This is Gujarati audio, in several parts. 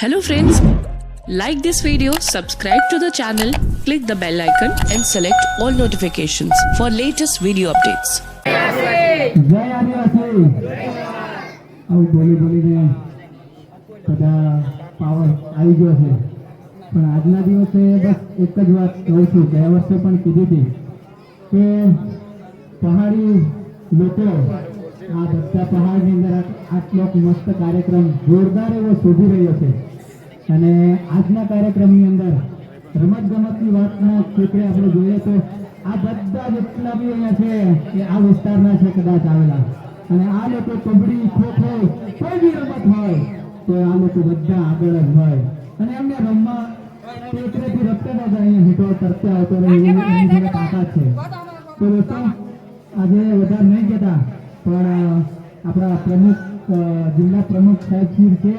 Hello friends, like this video, subscribe to the channel, click the bell icon and select all notifications for latest video updates. જય આદિવાસી આવું બોલીને બધા પાવર આવી ગયો છે, પણ આજના દિવસે બસ એક જ વાત કહું છું. ગયા વર્ષે પણ કીધી હતી કે પહાડી લોકો આ બધા પહાડની અંદર આટલો મસ્ત કાર્યક્રમ જોરદાર એવો શોધી રહ્યો છે. અને આજના કાર્યક્રમની અંદર રમતગમતની વાતના ક્ષેત્રે આપણે જોઈએ તો આ બધા જેટલા બી અહીંયા છે એ આ વિસ્તારના છે કદાચ આવેલા, અને આ લોકો કબડ્ડી, ખોખો, કોઈ બી રમત હોય તો આ લોકો બધા આગળ જ હોય, અને એમને રમવા ટેકરેથી રમતા હતા. અહીંયા હીટો તરતા આવતો રહે એની જોડે તાકાત છે. તો દોસ્તો આજે વધારે નહીં કહેતા, પણ આપણા પ્રમુખ જિલ્લા પ્રમુખ સાહેબ છે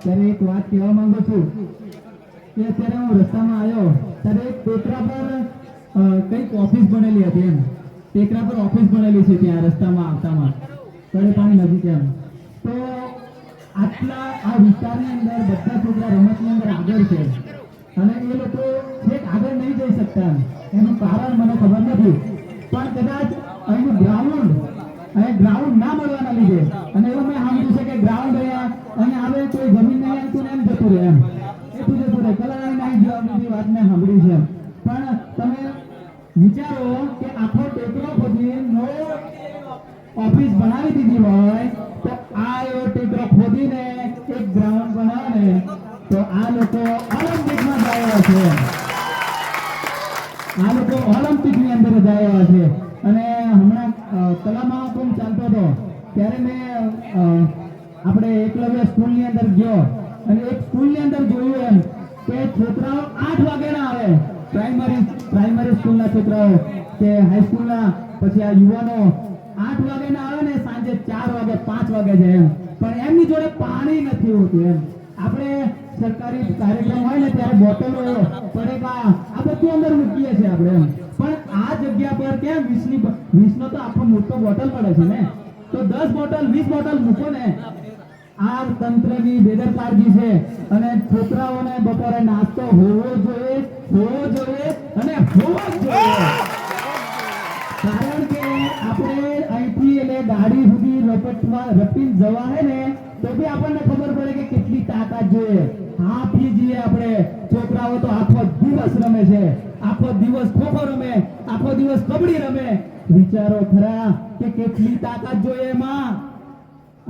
ત્યારે એક વાત કહેવા માંગુ છું કે અત્યારે હું રસ્તામાં આવ્યો ત્યારે એક ટેકરા પર કંઈક ઓફિસ બનેલી હતી. એમ ટેકરા પર ઓફિસ બનેલી છે ત્યાં રસ્તામાં આવતામાં તળે પાણી નજીક. એમ તો આટલા આ વિસ્તારની અંદર બધા છોકરા રમતની અંદર આગળ છે, અને એ લોકો છેક આગળ નહીં જઈ શકતા. એનું કારણ મને ખબર નથી, પણ કદાચ અહીંનું ગ્રાઉન્ડ ના મળવાના લીધે, અને એવું મેં સાંભળ્યું છે કે ગ્રાઉન્ડ અહીંયા આવે કોઈ જમીન નહીં આવતું એમ જતું રહે, એમ એટલું જતું રહે કલાક નહીં જવા બધી વાત મેં સાંભળી છે. પણ તમે વિચારો કે આખો ટેકરો ખોદી ઓફિસ બનાવી દીધી હોય તો આ એવો ટેકરો ખોદીને એક ગ્રાઉન્ડ બનાવે ને તો આ લોકો ઓલિમ્પિકમાં જાય છે. આ લોકો ઓલિમ્પિકની અંદર જાય છે. અને હમણાં કલા મહાકુંભ ચાલતો હતો ત્યારે મેં આપણે એકલવ્ય સ્કૂલની અંદર ગયો, અને એક સ્કૂલની અંદર જોયું એમ કે છોકરાઓ 8 વાગે ના આવે, પ્રાઇમરી સ્કૂલના છોકરાઓ કે હાઈસ્કૂલના પછી આ યુવાનો 8 વાગે ના આવે ને સાંજે 4 વાગે 5 વાગે જાય એમ, પણ એમની જોડે પાણી નથી હોતું. એમ આપણે સરકારી કાર્યક્રમ હોય ને ત્યારે બોટલો પડેગા આ બધું અંદર મૂકીએ છીએ આપણે, એમ પણ આ જગ્યા પર કેમ 20નો તો આખો મોટો બોટલ પડે છે ને, તો 10 બોટલ 20 બોટલ મૂકો ને. આ તંત્રની બેદરકારી છે, અને છોકરાઓને બપોરે નાસ્તો હોવો જોઈએ અને હોવો જ જોઈએ. કારણ કે આપણે અહીંથી એટલે ગાડી સુધી રપીને જવા હે ને તો બી આપણને ખબર પડે કે કેટલી તાકાત જોઈએ. હાથી જઈએ આપણે, છોકરાઓ તો આખો દિવસ રમે છે, આખો દિવસ ખોખો રમે, આખો દિવસ કબડ્ડી રમે. વિચારો ખરા કે કેટલી તાકાત જોઈએ એમાં.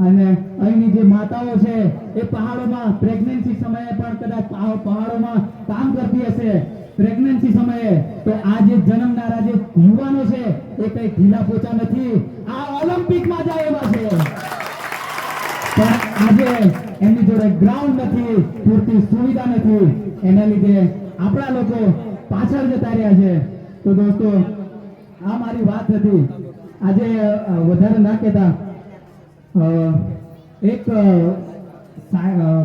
અને અહીંની જે માતાઓ છે એ પહાડોમાં પ્રેગ્નન્સી સમયે પણ કદાચ પહાડોમાં કામ કરતી હશે પ્રેગ્નન્સી સમયે, તો આ જે જન્મનારા જે યુવાનો છે એ કઈ ઢીલા પોચા નથી, આ ઓલિમ્પિકમાં જાય એવા છે. પણ આજે એમની જોડે ગ્રાઉન્ડ નથી, પૂરતી સુવિધા નથી, એના લીધે આપણા લોકો પાછળ જતા રહ્યા છે. તો દોસ્તો આ મારી વાત હતી. આજે વધારે ના કહેતા એક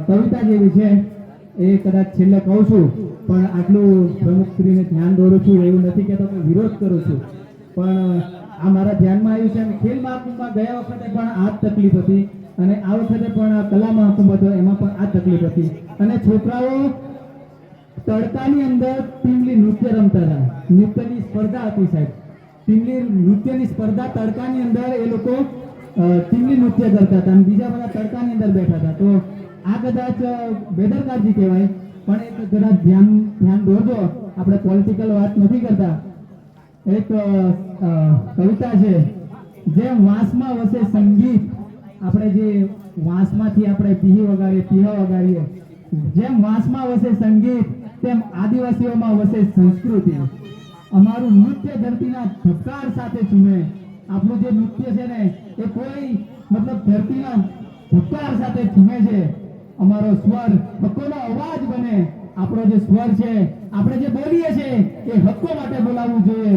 કવિતા જેવી છે એ કદાચ છેલ્લે કહું છું, પણ આટલું પ્રમુખશ્રીને ધ્યાન દોરું છું એવું નથી કહેતો કે વિરોધ કરું છું, પણ આ મારા ધ્યાનમાં આવ્યું છે. ખેલ મહાકુંભમાં ગયા વખતે પણ આ જ તકલીફ હતી, અને આ વખતે પણ કલા મહાકુંભ હતો એમાં પણ આ તકલીફ હતી. અને છોકરાઓ તડકાની અંદર ટીમલી નૃત્ય રમતા હતા, નૃત્યની સ્પર્ધા હતી સાહેબ, ટીમલી નૃત્યની સ્પર્ધા તડકાની અંદર એ લોકો ટીમલી નૃત્ય કરતા હતા, અને બીજા બધા તડકાની અંદર બેઠા હતા. તો આ કદાચ બેદરકારી કહેવાય, પણ એક કદાચ ધ્યાન દોરજો. આપણે પોલિટિકલ વાત નથી કરતા. એક કવિતા છે, જેમ વાંસમાં વસે સંગીત, આપણે જે વાંસમાંથી આપણે પીહા વગાડીએ, જેમ વાંસમાં વસે સંગીત તેમ આદિવાસીઓમાં વસે સંસ્કૃતિ. અમારું નૃત્ય ધરતીના ધબકાર સાથે ઝૂમે. આપણું જે નૃત્ય છે ને એ કોઈ મતલબ ધરતીના ધબકાર સાથે ઝૂમે છે. અમારો સ્વર હક્કોનો અવાજ બને. આપણો જે સ્વર છે, આપણે જે બોલીએ છીએ એ હક્કો માટે બોલાવવું જોઈએ.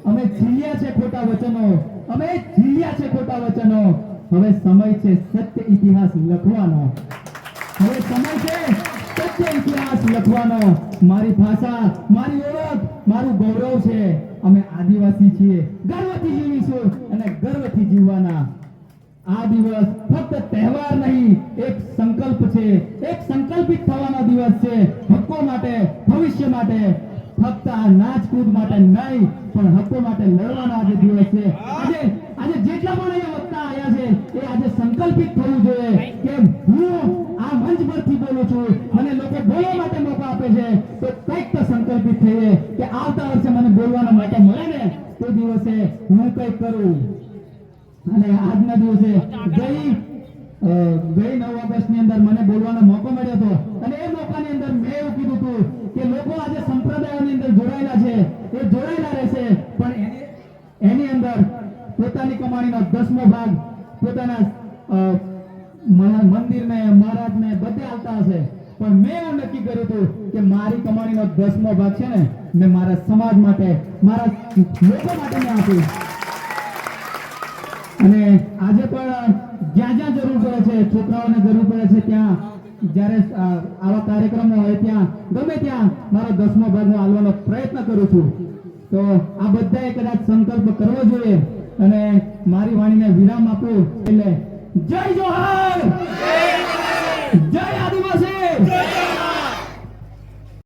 અમે ઝીલ્યા છે ખોટા વચનો, હવે સમય છે સત્ય ઇતિહાસ લખવાનો. મારી ભાષા, મારી ઓળખ, મારું ગૌરવ છે. અમે આદિવાસી છીએ, ગર્વથી જીવીશું અને ગર્વથી જીવવાના. આ દિવસ ફક્ત તહેવાર નહીં, એક સંકલ્પ છે, એક સંકલ્પિત થવાનો દિવસ છે. હક્કો માટે, ભવિષ્ય માટે, ફક્ત આ નાચ કૂદ માટે નહીં, પણ હક્કો માટે લડવાનો આજે દિવસ છે. આજે જેટલા પણ અહીંયા વક્તા આવ્યા છે એ આજે સંકલ્પિત થવું જોઈએ કે હું આ મંચ પરથી બોલું છું, મને લોકો બોલવા માટે મોકો આપે છે, તો કંઈક તો સંકલ્પિત થઈએ કે આવતા વર્ષે મને બોલવાનો મોકો મળે ને તે દિવસે હું કંઈક કરું. અને આજના દિવસે ગઈ 9 ઓગસ્ટની અંદર મને બોલવાનો મોકો મળ્યો હતો અને એ મોકાની અંદર મેં એવું કીધું હતું કે લોકો આજે સંપ્રદાયોની અંદર જોડાયેલા છે, એ જોડાયેલા રહેશે, પણ એની અંદર પોતાની કમાણીનો 10મો ભાગ પોતાના મંદિરને, મહારાજને બધે આવતા હશે, પણ મેં એવું નક્કી કર્યું હતું કે મારી કમાણીનો 10મો ભાગ છે ને મેં મારા સમાજ માટે, મારા લોકો માટે મેં આપ્યું. અને આજે પણ જ્યાં જ્યાં જરૂર પડે છે, છોકરાઓને જરૂર પડે છે, ત્યાં જ્યારે આવા કાર્યક્રમો હોય ત્યાં ગમે ત્યાં મારો 10મો ભાગ હું આલવાનો પ્રયત્ન કરું છું. તો આ બધાએ કદાચ સંકલ્પ કરવો જોઈએ અને મારી વાણીને વિરામ આપું એટલે જય જોહાર.